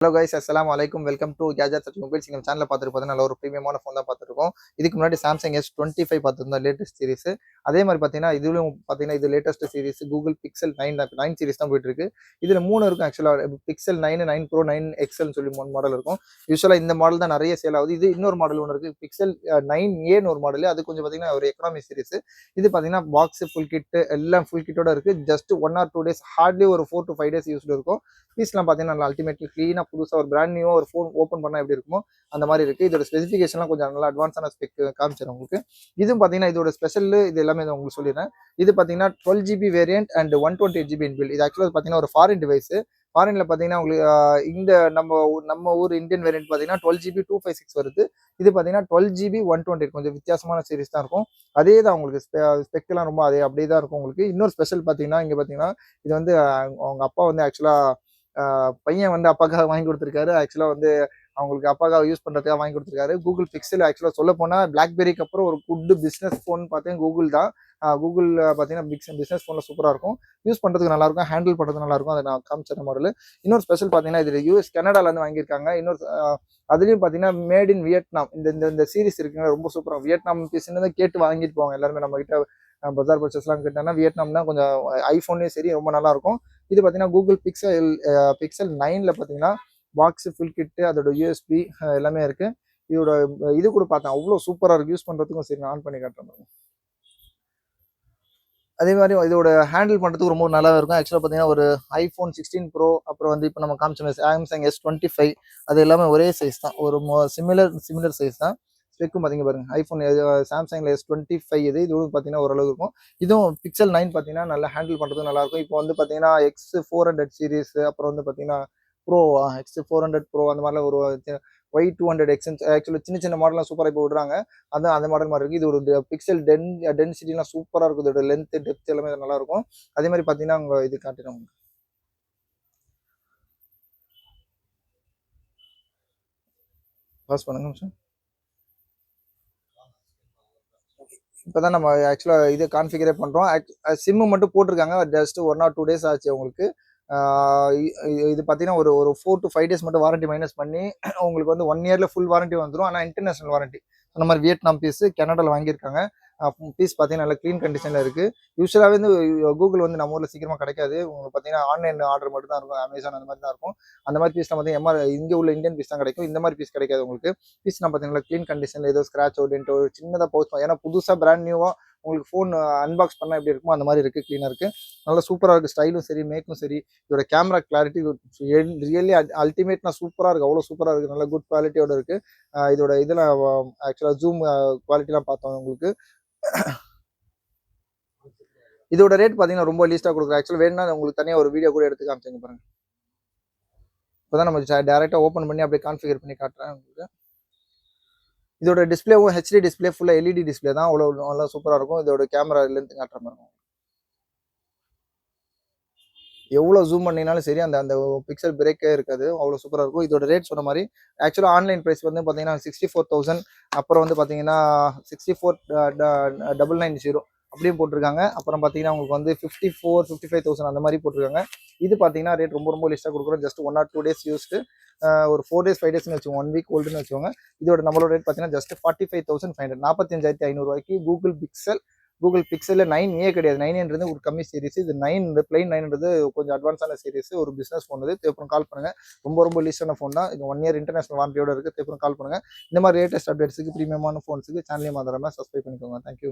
Hello guys, அஸ்ஸலாமு அலைக்கும். Welcome to gadgets at mobiles. நம்ம சேனலில் பார்த்துட்டு நல்ல ஒரு ப்ரீமியமான ஃபோன் தான் பார்த்துருக்கோம். இதுக்கு முன்னாடி சாம்சங் S25 பார்த்துருந்தோம், லேட்டஸ்ட் சீரிஸ். அதே மாதிரி பார்த்தீங்கன்னா இதுலையும் பார்த்தீங்கன்னா இது latest series Google pixel 9 series தான் போயிட்டு இருக்கு. இதில் 3 இருக்கும் ஆக்சுவலாக. பிக்சல் 9, 9 ப்ரோ, 9 எக்ஸ்எல்னு சொல்லி 3 மாடல் இருக்கும். யூஸ்வலாக இந்த மாடல் தான் நிறைய சேல் ஆகுது. இது இன்னொரு மாடல் ஒன்று இருக்குது, பிக்சல் 9ஏன்னு ஒரு மாடல். அது கொஞ்சம் பார்த்தீங்கன்னா ஒரு எக்கனாமி சீரிஸ். இது பார்த்தீங்கன்னா பாக்ஸ் ஃபுல் கிட் எல்லாம் ஃபுல் கிட்டோட இருக்குது. ஜஸ்ட் 1 or 2 days, ஹார்ட்லி ஒரு 4 to 5 days யூஸ்டு இருக்கும். பீஸ்லாம் பார்த்தீங்கன்னா நல்லா அல்டிமேட்லி க்ளீனாக புதுசாக ஒரு பிராண்ட் நியூவாக ஒரு ஃபோன் ஓப்பன் பண்ணால் எப்படி இருக்குமோ அந்த மாதிரி இருக்குது. இதோட ஸ்பெசிஃபிகேஷன்லாம் கொஞ்சம் நல்லா அட்வான்ஸான ஸ்பெக் காமிச்சிடும் உங்களுக்கு. இதுவும் பார்த்தீங்கன்னா இதோட ஸ்பெஷல் இது எல்லாமே உங்களுக்கு சொல்லிடுறேன். இது பார்த்தீங்கன்னா 12GB variant and 128GB inbuilt. இது ஆக்சுவலாக பார்த்தீங்கன்னா ஒரு ஃபாரின் டிவைஸ். ஃபாரின்ல பார்த்தீங்கன்னா உங்களுக்கு இந்த நம்ம ஊர் இந்தியன் வேரியன்ட் பார்த்தீங்கன்னா 12GB 256 வருது. இது பார்த்தீங்கன்னா 12GB 128, கொஞ்சம் வித்தியாசமான சீரிஸ் தான் இருக்கும். அதே தான் உங்களுக்கு ஸ்பெக்லாம் ரொம்ப அப்படியே தான் இருக்கும் உங்களுக்கு. இன்னொரு ஸ்பெஷல் பார்த்தீங்கன்னா இங்கே பார்த்தீங்கன்னா இது வந்து அவங்க அப்பா வந்து ஆக்சுவலாக பையன் வந்து அப்பாக்காக வாங்கி கொடுத்துருக்காரு. ஆக்சுவலாக வந்து அவங்களுக்கு அப்பாக்காக யூஸ் பண்ணுறதுக்காக வாங்கி கொடுத்துருக்காரு. கூகுள் பிக்சல் ஆக்சுவலாக சொல்ல போனால் பிளாக்பெரிக்கு அப்புறம் ஒரு குட் பிஸ்னஸ் ஃபோன் பார்த்தீங்கன்னா கூகுள் தான். கூகுள் பார்த்தீங்கன்னா பிஸ்னஸ் ஃபோனில் சூப்பராக இருக்கும். யூஸ் பண்ணுறதுக்கு நல்லாயிருக்கும், ஹேண்டில் பண்ணுறது நல்லாயிருக்கும். அதை நான் காமிச்ச மாடல். இன்னொரு ஸ்பெஷல் பார்த்தீங்கன்னா இதில் யூஎஸ் கனடாலேருந்து வாங்கியிருக்காங்க. இன்னொரு அதுலேயும் பார்த்தீங்கன்னா மேட் இன் வியட்நாம். இந்த சீரிஸ் இருக்குங்க, ரொம்ப சூப்பராக. வியட்நாம் பீஸ்ன்னு கேட்டு வாங்கிட்டு போவாங்க எல்லாருமே நம்ம கிட்ட. பஜார் பர்ச்சேஸ்லாம் கேட்டோன்னா வியட்நாம் தான் கொஞ்சம் ஐஃபோன்லேயும் சரி ரொம்ப நல்லாயிருக்கும். இது பார்த்தீங்கன்னா கூகுள் பிக்சல் 9ல பார்த்தீங்கன்னா பாக்ஸ் ஃபுல் கிட்டு, அதோட யூஎஸ்பி எல்லாமே இருக்குது. இதோட இது கூட பார்த்தேன், அவ்வளோ சூப்பராக இருக்குது யூஸ் பண்ணுறதுக்கும். சரி, நான் ஆன் பண்ணி காட்டுறேன். அதே மாதிரி இதோட ஹேண்டில் பண்ணுறதுக்கு ரொம்ப நல்லா இருக்கும். ஆக்சுவலாக பார்த்தீங்கன்னா ஒரு iPhone 16 Pro, அப்புறம் வந்து இப்போ நம்ம காமிச்ச சாம்சங் S25, அது எல்லாமே ஒரே சைஸ் தான், ஒரு சிமிலர் சைஸ் தான். ஸ்பெக்கும் பார்த்தீங்க பாருங்க, ஐஃபோன் சாம்சங்கில் S25 இதுவும் பார்த்தீங்கன்னா ஓரளவு இருக்கும். இதுவும் பிக்சல் 9 பார்த்தீங்கன்னா நல்லா ஹேண்டில் பண்ணுறதுக்கு நல்லாயிருக்கும். இப்போ வந்து பார்த்தீங்கன்னா X400 சீரிஸ், அப்புறம் வந்து பார்த்தீங்கன்னா ப்ரோ X400 Pro அந்த மாதிரிலாம் ஒரு Y200 எக்ஸ்சென்ஸ் ஆக்சுவலாக சின்ன சின்ன மாடல்லாம் சூப்பராக இப்போ விடுறாங்க. அதான் அந்த மாடல் மாதிரி இருக்குது. இது ஒரு பிக்சல் டென்சிட்டிலாம் சூப்பராக இருக்கும். இதோட லென்த் டெப்த் எல்லாமே நல்லா இருக்கும். அதே மாதிரி பார்த்தீங்கன்னா உங்க இது காட்டுறேன். பாஸ் பண்ணுங்க சார். இப்போதான் நம்ம ஆக்சுவலாக இது கான்ஃபிகரே பண்ணுறோம். சிம்மு மட்டும் போட்டிருக்காங்க, ஜஸ்ட் 1 or 2 days ஆச்சு உங்களுக்கு. இது பார்த்தீங்கன்னா ஒரு 4 to 5 days மட்டும் வாரண்டி மைனஸ் பண்ணி உங்களுக்கு வந்து 1 yearல ஃபுல் வாரண்டி வந்துடும். ஆனால் இன்டர்நேஷனல் வாரண்டி. அந்த மாதிரி வியட்நாம் பீஸ் கனடாவில் வாங்கியிருக்காங்க. பீஸ் பார்த்தீங்கன்னா நல்ல க்ளீன் கண்டிஷனில் இருக்குது. யூஸ்வலாகவே வந்து கூகுள் வந்து நம்ம ஊரில் சீக்கிரமாக கிடைக்காது. உங்களுக்கு பார்த்தீங்கன்னா ஆன்லைன் ஆர்டர் மட்டும் தான் இருக்கும், அமேசான் அந்த மாதிரி தான் இருக்கும். அந்த மாதிரி பீஸ்லாம் பார்த்தீங்கன்னா இங்கே உள்ள இந்தியன் பீஸ் தான் கிடைக்கும். இந்த மாதிரி பீஸ் கிடைக்காது உங்களுக்கு. பீஸ்லாம் பார்த்தீங்கன்னா க்ளீன் கண்டிஷனில், ஏதோ ஸ்க்ராச்சோ டென்ட்டோ சின்னதாக பவுச், ஏன்னா புதுசாக பிராண்ட் நியூவாக உங்களுக்கு ஃபோன் அன்பாக்ஸ் பண்ணால் எப்படி இருக்குமோ அந்த மாதிரி இருக்குது. க்ளீனாக இருக்குது, நல்லா சூப்பராக இருக்குது. ஸ்டைலும் சரி, மேக்கும் சரி, இதோட கேமரா கிளாரிட்டி ரியலி அல்டிமேட்னா சூப்பராக இருக்குது. அவ்வளோ சூப்பராக இருக்குது, நல்ல குட் குவாலிட்டியோட இருக்குது. இதோட இதெல்லாம் ஆக்சுவலாக ஜூம் குவாலிட்டிலாம் பார்த்தோம் உங்களுக்கு. இதோட ரேட் பார்த்தீங்கன்னா ரொம்ப லீஸ்ட்டாக கொடுக்குறேன். ஆக்சுவலாக வேணும்னா உங்களுக்கு தனியாக ஒரு வீடியோ கூட எடுத்து காமிச்சுங்க பாருங்க. இப்போ தான் நம்ம டேரெக்டாக ஓப்பன் பண்ணி அப்படியே கான்ஃபிகர் பண்ணி காட்டுறேன் உங்களுக்கு. இதோட டிஸ்பிளேவும் ஹெச்டி டிஸ்பிளே, ஃபுல்லாக எல்இடி டிஸ்பிளே தான், அவ்வளோ நல்லா சூப்பராக இருக்கும். இதோட கேமரா லென்த் காட்டுற மாதிரி எவ்வளோ ஜூம் பண்ணினாலும் சரி அந்த அந்த பிக்சல் பிரேக்கே இருக்காது, அவ்வளோ சூப்பராக இருக்கும். இதோட ரேட் சொன்ன மாதிரி ஆக்சுவலாக ஆன்லைன் ப்ரைஸ் வந்து பார்த்தீங்கன்னா 64,000, அப்புறம் வந்து பார்த்தீங்கன்னா 64,990 அப்படியும் போட்டிருக்காங்க. அப்புறம் பார்த்தீங்கன்னா உங்களுக்கு வந்து 55,000 அந்த மாதிரி போட்டிருக்காங்க. இது பார்த்தீங்கன்னா ரேட் ரொம்ப லிஸ்ட்டாக கொடுக்குறோம். ஜஸ்ட் 1 or 2 days யூஸ்டு, ஒரு 4 days 5 daysன்னு வச்சுக்கோங்க, 1 week ஓல்டுன்னு வச்சுக்கோங்க. இதோட நம்மளோட ரேட் பார்த்தீங்கன்னா ஜஸ்ட் 45,500, 45,500 கூகுள் பிக்சல் 9A கிடையாது. 9ஏன்றது ஒரு கம்மி சீரிஸ். இது 9 பிளைன் 9ன்றது கொஞ்சம் அட்வான்ஸான சீரிஸ், ஒரு பிஸ்னஸ் ஃபோன். இது தேவைப்படும் கால் பண்ணுங்க. ரொம்ப லீஸ்டான ஃபோன் தான். இது 1 year இன்டர்நேஷனல் வாரண்டியோட இருக்குது. தேவைப்படும் கால் பண்ணுங்க. இந்த மாதிரி லேட்டஸ்ட் அப்டேட்ஸுக்கு, ப்ரீமியமான ஃபோன்ஸுக்கு சேனலையும் மறந்துடாம சப்ஸ்கிரைப் பண்ணிக்கோங்க. தேங்க்யூ.